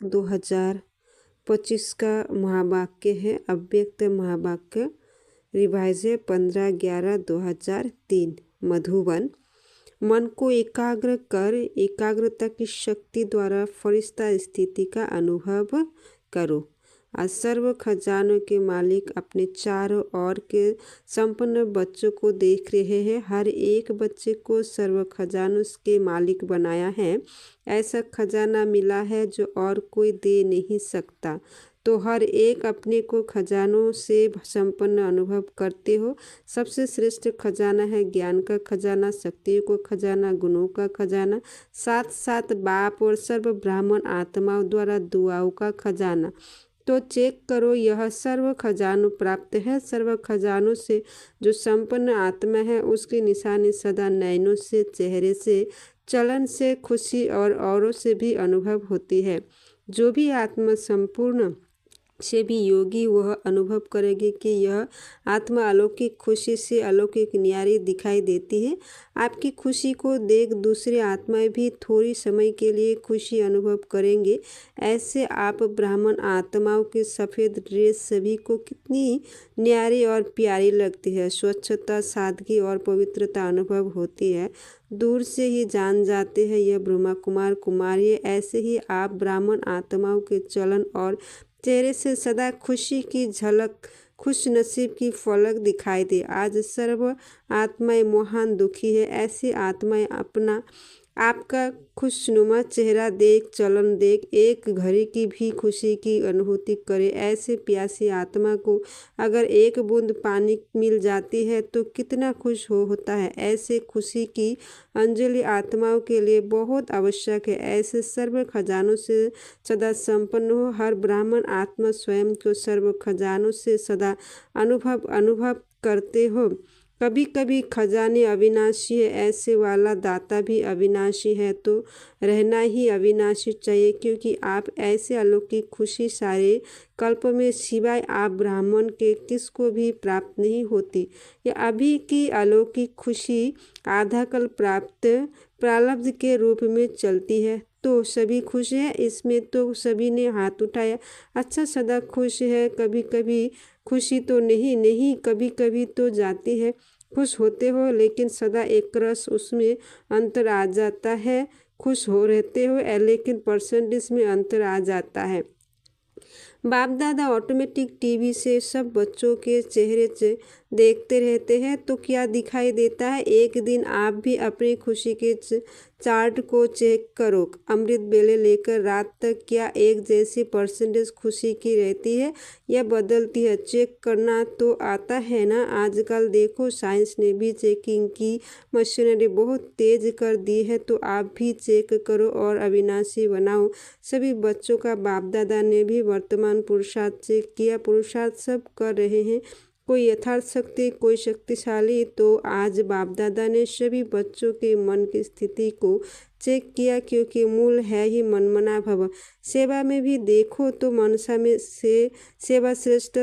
2025 का महावाक्य है अव्यक्त महावाक्य, रिवाइज है 15/11/2003। मधुबन। मन को एकाग्र कर एकाग्रता की शक्ति द्वारा फरिश्ता स्थिति का अनुभव करो। आज सर्व खजानों के मालिक अपने चारों ओर के संपन्न बच्चों को देख रहे हैं। हर एक बच्चे को सर्व खजानों के मालिक बनाया है। ऐसा खजाना मिला है जो और कोई दे नहीं सकता। तो हर एक अपने को खजानों से संपन्न अनुभव करते हो। सबसे श्रेष्ठ खजाना है ज्ञान का खजाना, शक्तियों का खजाना, गुणों का खजाना, साथ साथ बाप और सर्व ब्राह्मण आत्माओं द्वारा दुआओं का खजाना। तो चेक करो, यह सर्व खजानों प्राप्त है। सर्व खजानों से जो संपन्न आत्मा है उसकी निशानी सदा नयनों से, चेहरे से, चलन से, खुशी और औरों से भी अनुभव होती है। जो भी आत्मा संपूर्ण से भी योगी वह अनुभव करेगी कि यह आत्मा अलौकिक खुशी से अलौकिक न्यारी दिखाई देती है। आपकी खुशी को देख दूसरे आत्माएं भी थोड़ी समय के लिए खुशी अनुभव करेंगे। ऐसे आप ब्राह्मण आत्माओं की सफ़ेद ड्रेस सभी को कितनी न्यारी और प्यारी लगती है। स्वच्छता, सादगी और पवित्रता अनुभव होती है। दूर से ही जान जाते हैं यह ब्रह्मा कुमार कुमारी। ऐसे ही आप ब्राह्मण आत्माओं के चलन और चेहरे से सदा खुशी की झलक, खुश नसीब की फलक दिखाई दे। आज सर्व आत्माएं महान दुखी है। ऐसी आत्माएं अपना आपका खुशनुमा चेहरा देख, चलन देख एक घड़ी की भी खुशी की अनुभूति करे। ऐसे प्यासी आत्मा को अगर एक बूंद पानी मिल जाती है तो कितना खुश होता है। ऐसे खुशी की अंजलि आत्माओं के लिए बहुत आवश्यक है। ऐसे सर्व खजानों से सदा संपन्न हो। हर ब्राह्मण आत्मा स्वयं को सर्व खजानों से सदा अनुभव करते हो। कभी कभी खजाने अविनाशी है, ऐसे वाला दाता भी अविनाशी है, तो रहना ही अविनाशी चाहिए, क्योंकि आप ऐसे अलौकिक खुशी सारे कल्प में सिवाय आप ब्राह्मण के किसको भी प्राप्त नहीं होती। यह अभी की अलौकिक खुशी आधा कल प्राप्त प्रारब्ध के रूप में चलती है। तो सभी खुश है, इसमें तो सभी ने हाथ उठाया। अच्छा, सदा खुश है, कभी कभी खुशी तो नहीं, कभी कभी तो जाती है। खुश होते हो लेकिन सदा एक रस उसमें अंतर आ जाता है। खुश हो रहते हो लेकिन परसेंटेज में अंतर आ जाता है। बाप दादा ऑटोमेटिक टीवी से सब बच्चों के चेहरे से देखते रहते हैं, तो क्या दिखाई देता है। एक दिन आप भी अपनी खुशी के चार्ट को चेक करो। अमृत बेले लेकर रात तक क्या एक जैसी परसेंटेज खुशी की रहती है या बदलती है। चेक करना तो आता है ना। आजकल देखो साइंस ने भी चेकिंग की मशीनरी बहुत तेज कर दी है, तो आप भी चेक करो और अविनाशी बनाओ। सभी बच्चों का बाप दादा ने भी वर्तमान पुरुषार्थ चेक किया। पुरुषार्थ सब कर रहे हैं, कोई यथार्थ शक्ति, कोई शक्तिशाली। तो आज बाप दादा ने सभी बच्चों के मन की स्थिति को चेक किया, क्योंकि मूल है ही मनमना भव। सेवा में भी देखो तो मनसा में से सेवा श्रेष्ठ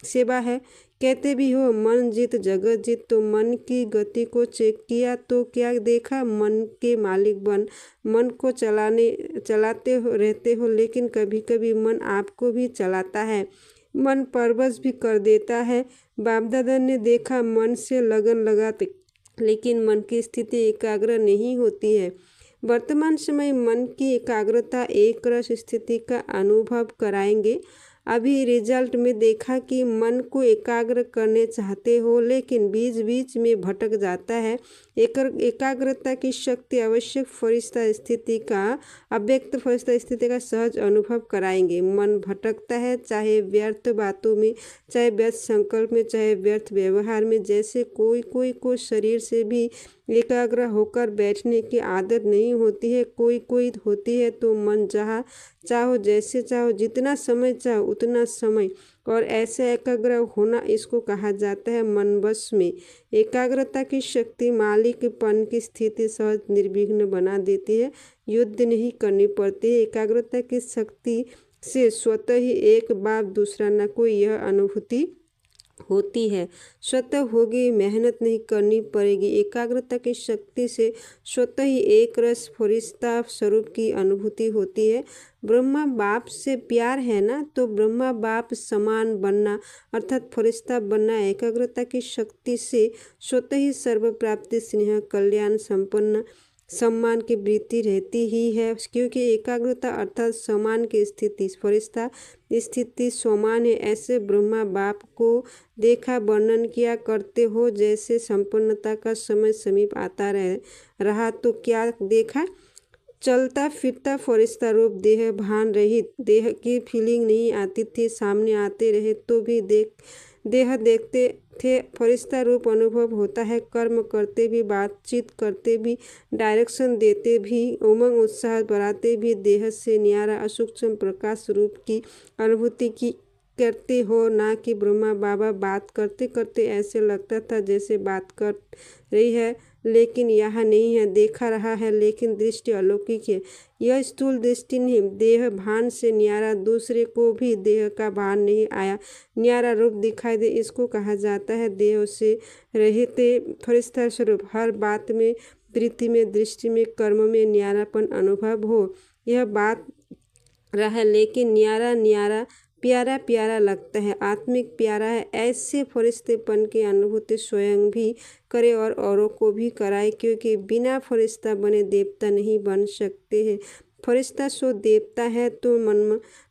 सेवा है। कहते भी हो मन जीत जगत जीत। तो मन की गति को चेक किया तो क्या देखा, मन के मालिक बन मन को चलाते रहते हो, लेकिन कभी कभी मन आपको भी चलाता है, मन परवश भी कर देता है। बाप दादा ने देखा मन से लगन लगाते लेकिन मन की स्थिति एकाग्र नहीं होती है। वर्तमान समय मन की एकाग्रता एक रस स्थिति का अनुभव कराएंगे। अभी रिजल्ट में देखा कि मन को एकाग्र करने चाहते हो लेकिन बीच बीच में भटक जाता है। एकाग्रता की शक्ति आवश्यक फरिश्ता स्थिति का, अव्यक्त फरिश्ता स्थिति का सहज अनुभव कराएंगे। मन भटकता है, चाहे व्यर्थ बातों में, चाहे व्यर्थ संकल्प में, चाहे व्यर्थ व्यवहार में। जैसे कोई को शरीर से भी एकाग्र होकर बैठने की आदत नहीं होती है, कोई होती है। तो मन जहाँ चाहो, जैसे चाहो, जितना समय चाहो उतना समय, और ऐसे एकाग्र होना इसको कहा जाता है मन वश में। एकाग्रता की शक्ति मालिकपन की स्थिति सहज निर्विघ्न बना देती है। युद्ध नहीं करनी पड़ती है। एकाग्रता की शक्ति से स्वतः ही एक बाप दूसरा न कोई, यह अनुभूति होती है, स्वतः होगी, मेहनत नहीं करनी पड़ेगी। एकाग्रता की शक्ति से स्वतः ही एक रस फरिश्ता स्वरूप की अनुभूति होती है। ब्रह्मा बाप से प्यार है ना, तो ब्रह्मा बाप समान बनना अर्थात फरिश्ता बनना एकाग्रता की शक्ति से स्वतः ही सर्व प्राप्ति, स्नेह, कल्याण, संपन्न, सम्मान की वृत्ति रहती ही है, क्योंकि एकाग्रता अर्थात समान की स्थिति, फरिश्ता स्थिति समान है। ऐसे ब्रह्मा बाप को देखा, वर्णन किया करते हो जैसे संपन्नता का समय समीप आता रहा तो क्या देखा, चलता फिरता फरिश्ता रूप, देह भान रहित, देह की फीलिंग नहीं आती थी, सामने आते रहे तो भी देह देखते थे, फरिश्ता रूप अनुभव होता है, कर्म करते भी, बातचीत करते भी, डायरेक्शन देते भी, उमंग उत्साह बढ़ाते भी, देह से न्यारा असूक्ष्म प्रकाश रूप की अनुभूति की करते हो। ना कि ब्रह्मा बाबा बात करते करते ऐसे लगता था जैसे बात कर रही है लेकिन यहाँ नहीं है, देखा रहा है लेकिन दृष्टि अलौकिक है। यह स्थूल दृष्टि नहीं, देह भान से न्यारा, दूसरे को भी देह का भान नहीं आया, न्यारा रूप दिखाई दे, इसको कहा जाता है देह से रहते फरिश्ता स्वरूप। हर बात में, वृत्ति में, दृष्टि में, कर्म में न्यारापन अनुभव हो, यह बात रहा लेकिन न्यारा न्यारा प्यारा प्यारा लगता है, आत्मिक प्यारा है। ऐसे फरिश्तेपन की अनुभूति स्वयं भी करे और औरों को भी कराए, क्योंकि बिना फरिश्ता बने देवता नहीं बन सकते हैं। फरिश्ता सो देवता है तो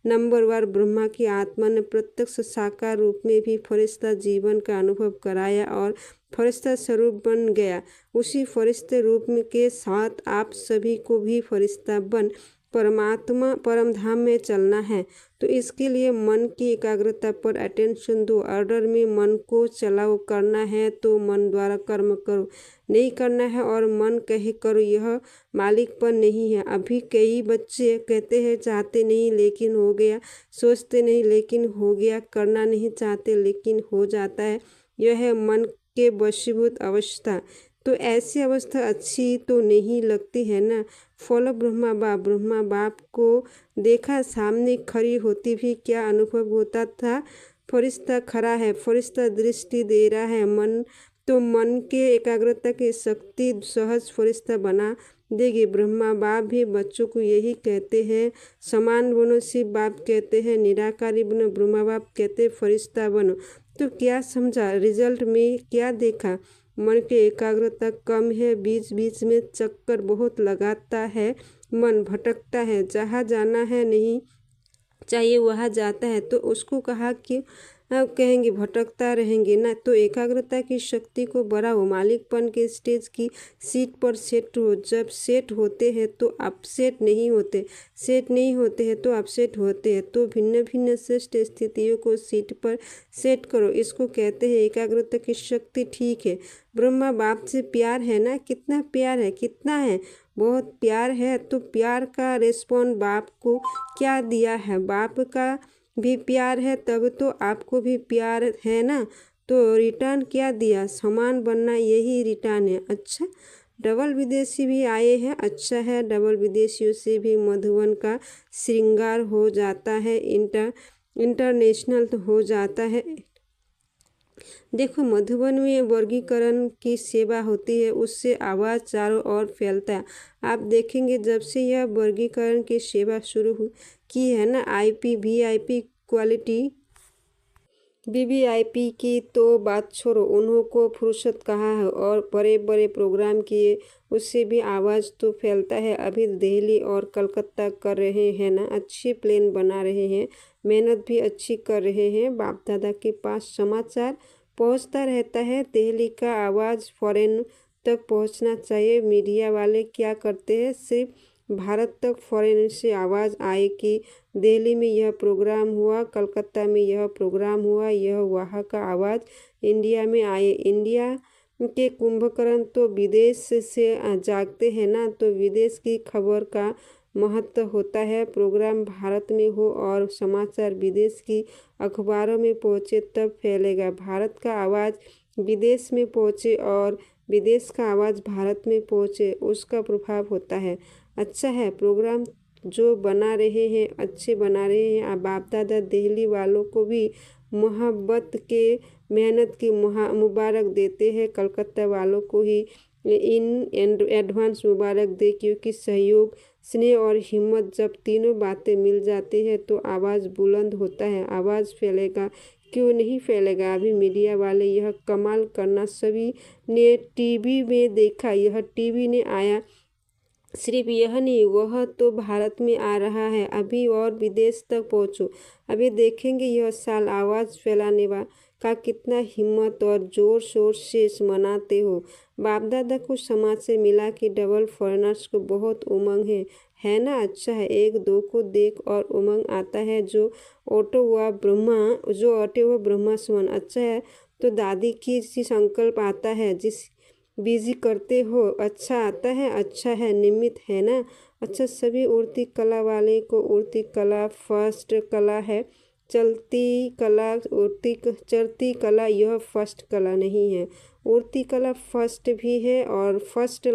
नंबरवार ब्रह्मा की आत्मा ने प्रत्यक्ष साकार रूप में भी फरिश्ता जीवन का अनुभव कराया और फरिश्ता स्वरूप बन गया। उसी फरिश्ते रूप के साथ आप सभी को भी फरिश्ता बन परमात्मा परमधाम में चलना है, तो इसके लिए मन की एकाग्रता पर अटेंशन दो। ऑर्डर में मन को चलाओ, करना है तो मन द्वारा कर्म करो, नहीं करना है और मन कहे करो, यह मालिकपन नहीं है। अभी कई बच्चे कहते हैं चाहते नहीं लेकिन हो गया, सोचते नहीं लेकिन हो गया, करना नहीं चाहते लेकिन हो जाता है, यह है मन के वशीभूत अवस्था। तो ऐसी अवस्था अच्छी तो नहीं लगती है ना। फॉलो ब्रह्मा बाप को देखा, सामने खड़ी होती भी क्या अनुभव होता था, फरिश्ता खड़ा है, फरिश्ता दृष्टि दे रहा है, मन के एकाग्रता की शक्ति सहज फरिश्ता बना देगी। ब्रह्मा बाप भी बच्चों को यही कहते हैं, समान बनो, शिव बाप कहते हैं निराकारी बनो, ब्रह्मा बाप कहते हैं फरिश्ता बनो। तो क्या समझा, रिजल्ट में क्या देखा, मन की एकाग्रता कम है, बीच बीच में चक्कर बहुत लगाता है, मन भटकता है, जहाँ जाना है नहीं चाहिए वहाँ जाता है, तो उसको कहा कि कहेंगे भटकता रहेंगे ना। तो एकाग्रता की शक्ति को बढ़ाओ, मालिकपन के स्टेज की सीट पर सेट हो। जब सेट होते हैं तो अपसेट नहीं होते, सेट नहीं होते हैं तो अपसेट होते हैं। तो भिन्न भिन्न श्रेष्ठ स्थितियों को सीट पर सेट करो, इसको कहते हैं एकाग्रता की शक्ति। ठीक है, ब्रह्मा बाप से प्यार है ना, कितना प्यार है, कितना है, बहुत प्यार है। तो प्यार का रिस्पॉन्ड बाप को क्या दिया है, बाप का भी प्यार है तब तो आपको भी प्यार है ना, तो रिटर्न क्या दिया, समान बनना, यही रिटर्न है। अच्छा, डबल विदेशी भी आए हैं, अच्छा है, डबल विदेशियों से भी मधुबन का श्रृंगार हो जाता है, इंटरनेशनल तो हो जाता है। देखो, मधुबन में वर्गीकरण की सेवा होती है, उससे आवाज़ चारों ओर फैलता है। आप देखेंगे जब से यह वर्गीकरण की सेवा शुरू की है ना, IP VIP क्वालिटी VVIP की तो बात छोड़ो, उन्हों को फुर्सत कहाँ है, और बड़े बड़े प्रोग्राम किए, उससे भी आवाज़ तो फैलता है। अभी दिल्ली और कलकत्ता कर रहे हैं ना, अच्छे प्लेन बना रहे हैं, मेहनत भी अच्छी कर रहे हैं, बाप दादा के पास समाचार पहुंचता रहता है। दिल्ली का आवाज़ फॉरेन तक पहुंचना चाहिए। मीडिया वाले क्या करते हैं, सिर्फ भारत तक फॉरेन से आवाज़ आए कि दिल्ली में यह प्रोग्राम हुआ, कलकत्ता में यह प्रोग्राम हुआ, यह वहाँ का आवाज़ इंडिया में आए। इंडिया के कुंभकर्ण तो विदेश से जागते हैं ना, तो विदेश की खबर का महत्व होता है। प्रोग्राम भारत में हो और समाचार विदेश की अखबारों में पहुँचे तब फैलेगा। भारत का आवाज़ विदेश में पहुँचे और विदेश का आवाज़ भारत में पहुँचे, उसका प्रभाव होता है। अच्छा है, प्रोग्राम जो बना रहे हैं अच्छे बना रहे हैं। बाप दादा दिल्ली वालों को भी मोहब्बत के मेहनत की मुबारक देते हैं। कलकत्ता वालों को ही इन एडवांस मुबारक दे, क्योंकि सहयोग, स्नेह और हिम्मत जब तीनों बातें मिल जाती है तो आवाज़ बुलंद होता है। आवाज़ फैलेगा, क्यों नहीं फैलेगा। अभी मीडिया वाले यह कमाल करना सभी ने टीवी में देखा। यह टीवी ने आया, सिर्फ यह नहीं, वह तो भारत में आ रहा है अभी और विदेश तक पहुँचो। अभी देखेंगे यह साल आवाज़ फैलाने का कितना हिम्मत और ज़ोर शोर से मनाते हो। बाप दादा को समाज से मिला कि डबल फॉरेनर्स को बहुत उमंग है ना। अच्छा है, एक दो को देख और उमंग आता है, जो ऑटो हुआ ब्रह्मा समान। अच्छा है, तो दादी की संकल्प आता है, जिस बिजी करते हो अच्छा आता है। अच्छा है, निमित है ना। अच्छा, सभी उड़ती कला वाले को उड़ती कला फर्स्ट कला है। चलती चलती कला यह फर्स्ट कला नहीं है। उड़ती कला फर्स्ट भी है और फर्स्ट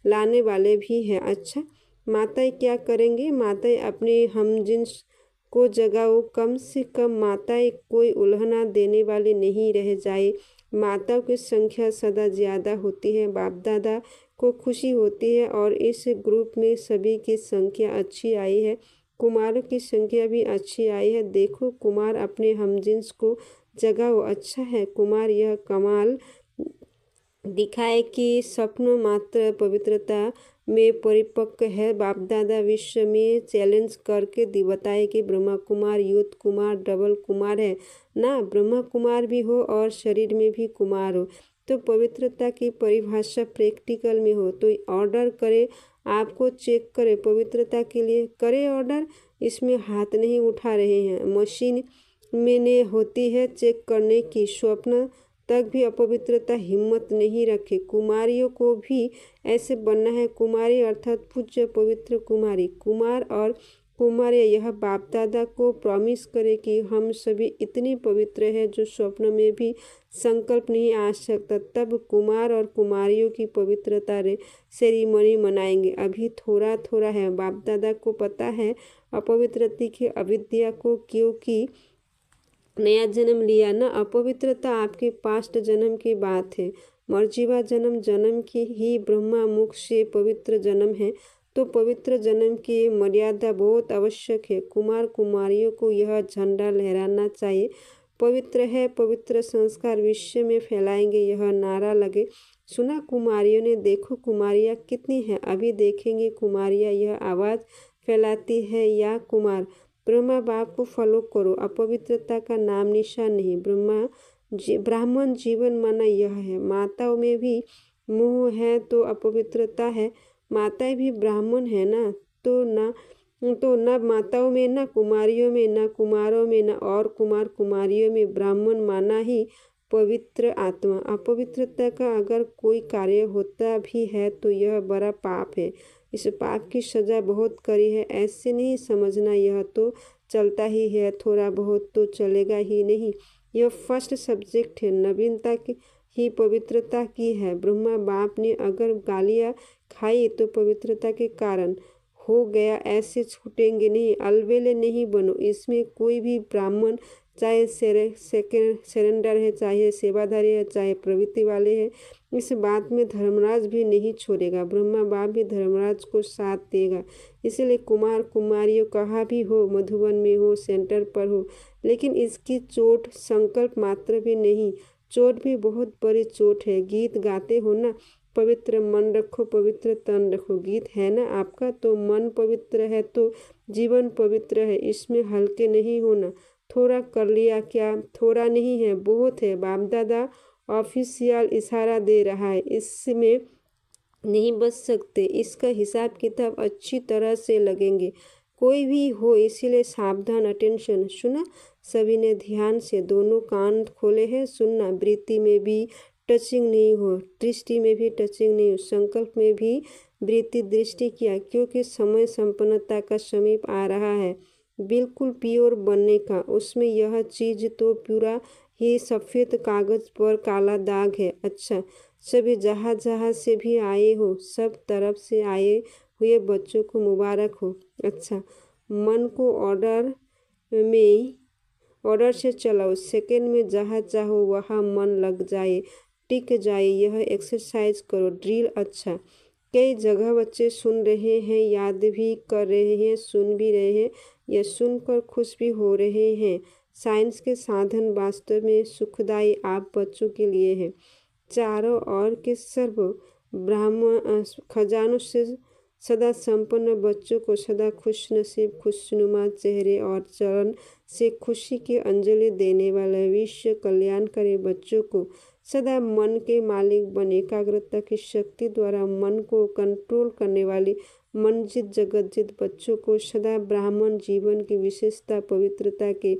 लाने वाले भी हैं। अच्छा, माताएं क्या करेंगे। माताएं अपने हमजिन्स को जगाओ। कम से कम माताएं कोई उल्हना देने वाली नहीं रह जाए। माताओं की संख्या सदा ज़्यादा होती है। बाप दादा को खुशी होती है और इस ग्रुप में सभी की संख्या अच्छी आई है। कुमारों की संख्या भी अच्छी आई है। देखो, कुमार अपने हमजिन्स को जगाओ। अच्छा है, कुमार यह कमाल दिखाए कि स्वप्न मात्र पवित्रता में परिपक्व है। बाप दादा विश्व में चैलेंज करके बताए कि ब्रह्मा कुमार, युद्ध कुमार, डबल कुमार है ना। ब्रह्मा कुमार भी हो और शरीर में भी कुमार हो, तो पवित्रता की परिभाषा प्रैक्टिकल में हो। तो ऑर्डर करे, आपको चेक करे, पवित्रता के लिए करे ऑर्डर। इसमें हाथ नहीं उठा रहे हैं। मशीन में ने होती है चेक करने की। स्वप्न तक भी अपवित्रता हिम्मत नहीं रखे। कुमारियों को भी ऐसे बनना है। कुमारी अर्थात पूज्य पवित्र कुमारी। कुमार और कुमारियाँ यह बाप दादा को प्रॉमिस करे कि हम सभी इतने पवित्र हैं जो स्वप्न में भी संकल्प नहीं आ सकता। तब कुमार और कुमारियों की पवित्रता सेरेमनी मनाएंगे। अभी थोड़ा थोड़ा है। बाप दादा को पता है अपवित्रता की अविद्या को, क्योंकि नया जन्म लिया ना। अपवित्रता आपके पास्ट जन्म की बात है। मर्जीवा जन्म की ही ब्रह्मा मुख से पवित्र जन्म है, तो पवित्र जन्म की मर्यादा बहुत आवश्यक है। कुमार कुमारियों को यह झंडा लहराना चाहिए। पवित्र है, पवित्र संस्कार विश्व में फैलाएंगे, यह नारा लगे। सुना कुमारियों ने, देखो कुमारियाँ कितनी हैं। अभी देखेंगे कुमारियाँ यह आवाज़ फैलाती है या कुमार। ब्रह्मा बाप को फॉलो करो। अपवित्रता का नाम निशान नहीं। ब्राह्मण जीवन माना यह है। माताओं में भी मोह है तो अपवित्रता है। माताएं भी ब्राह्मण है ना, तो न माताओं में, न कुमारियों में, न कुमारों में, न और कुमार कुमारियों में। ब्राह्मण माना ही पवित्र आत्मा। अपवित्रता का अगर कोई कार्य होता भी है तो यह बड़ा पाप है। इस पाप की सजा बहुत कड़ी है। ऐसे नहीं समझना यह तो चलता ही है, थोड़ा बहुत तो चलेगा ही नहीं। यह फर्स्ट सब्जेक्ट है। नवीनता की ही पवित्रता की है। ब्रह्मा बाप ने अगर गालियाँ खाई तो पवित्रता के कारण हो गया, ऐसे छूटेंगे नहीं। अलबेले नहीं बनो। इसमें कोई भी ब्राह्मण, चाहे सरेंडर है, चाहे सेवाधारी है, चाहे प्रवृत्ति वाले हैं, इस बात में धर्मराज भी नहीं छोड़ेगा। ब्रह्मा बाप भी धर्मराज को साथ देगा। इसलिए कुमार कुमारियों कहाँ भी हो, मधुबन में हो, सेंटर पर हो, लेकिन इसकी चोट संकल्प मात्र भी नहीं, चोट भी बहुत बड़ी चोट है। गीत गाते हो ना, पवित्र मन रखो, पवित्र तन रखो। गीत है ना आपका, तो मन पवित्र है तो जीवन पवित्र है। इसमें हल्के नहीं होना। थोड़ा कर लिया क्या, थोड़ा नहीं है, बहुत है। बाप दादा ऑफिशियल इशारा दे रहा है, इसमें नहीं बच सकते। इसका हिसाब किताब अच्छी तरह से लगेंगे, कोई भी हो, इसीलिए सावधान। अटेंशन। सुना सभी ने ध्यान से, दोनों कान खोले हैं। सुनना, वृत्ति में भी टचिंग नहीं हो, दृष्टि में भी टचिंग नहीं हो, संकल्प में भी वृत्ति दृष्टि किया, क्योंकि समय संपन्नता का समीप आ रहा है, बिल्कुल प्योर बनने का। उसमें यह चीज़ तो पूरा ही सफ़ेद कागज पर काला दाग है। अच्छा, सभी जहाँ जहाँ से भी आए हो, सब तरफ से आए हुए बच्चों को मुबारक हो। अच्छा, मन को ऑर्डर में ऑर्डर से चलाओ। सेकंड में जहाँ चाहो वहाँ मन लग जाए, टिक जाए। यह एक्सरसाइज करो। ड्रिल अच्छा। कई जगह बच्चे सुन रहे हैं, याद भी कर रहे हैं, सुन भी रहे हैं, या सुनकर खुश भी हो रहे हैं। साइंस के साधन वास्तव में सुखदायी आप बच्चों के लिए हैं। चारों ओर के सर्व ब्राह्मण खजानों से सदा संपन्न बच्चों को सदा खुश नसीब, खुशनुमा चेहरे और चरण से खुशी की अंजलि देने वाले विश्व कल्याण करे बच्चों को सदा मन के मालिक बने। एकाग्रता की शक्ति द्वारा मन को कंट्रोल करने वाली मनजित जगतजित बच्चों को सदा ब्राह्मण जीवन की विशेषता पवित्रता के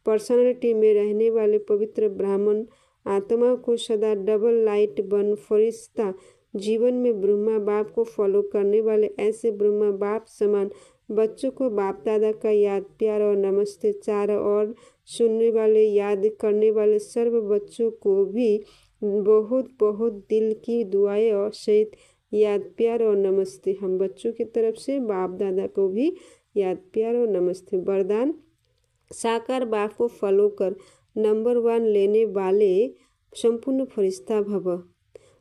पर्सनालिटी में रहने वाले पवित्र ब्राह्मण आत्मा को सदा डबल लाइट बन फरिश्ता जीवन में ब्रह्मा बाप को फॉलो करने वाले ऐसे ब्रह्मा बाप समान बच्चों को बाप दादा का याद प्यार और नमस्ते। चारों ओर सुनने वाले याद करने वाले सर्व बच्चों को भी बहुत बहुत दिल की दुआएं और सहित याद प्यार और नमस्ते। हम बच्चों की तरफ से बाप दादा को भी याद प्यार और नमस्ते। वरदान साकार बाप को फॉलो कर नंबर 1 लेने वाले संपूर्ण फरिश्ता भव।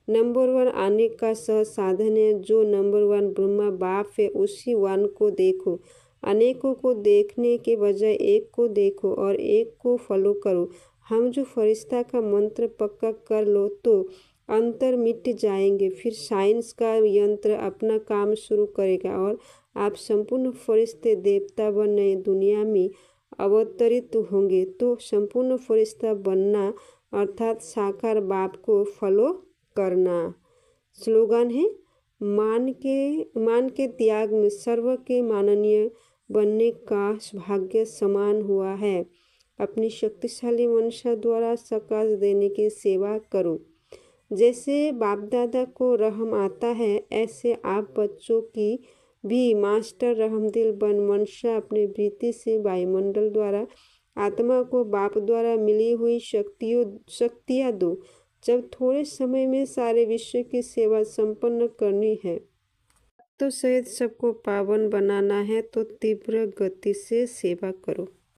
नंबर 1 आने का सह साधन है। जो नंबर 1 ब्रह्मा बाप है उसी 1 को देखो। अनेकों को देखने के बजाय एक को देखो और एक को फॉलो करो। हम जो फरिश्ता का मंत्र पक्का कर लो तो अंतर मिट जाएंगे। फिर साइंस का यंत्र अपना काम शुरू करेगा और आप संपूर्ण फरिश्ते देवता व नई दुनिया में अवतरित होंगे। तो संपूर्ण फरिश्ता बनना अर्थात साकार बाप को फॉलो करना। स्लोगन है मान के त्याग में सर्व के माननीय बनने का भाग्य समान हुआ है। अपनी शक्तिशाली मनसा द्वारा सकाश देने की सेवा करो। जैसे बाप दादा को रहम आता है ऐसे आप बच्चों की भी मास्टर रहमदिल बन मनसा अपने वृत्ति से वायुमंडल द्वारा आत्मा को बाप द्वारा मिली हुई शक्तियाँ दो। जब थोड़े समय में सारे विश्व की सेवा संपन्न करनी है तो सहित सबको पावन बनाना है तो तीव्र गति से सेवा करो।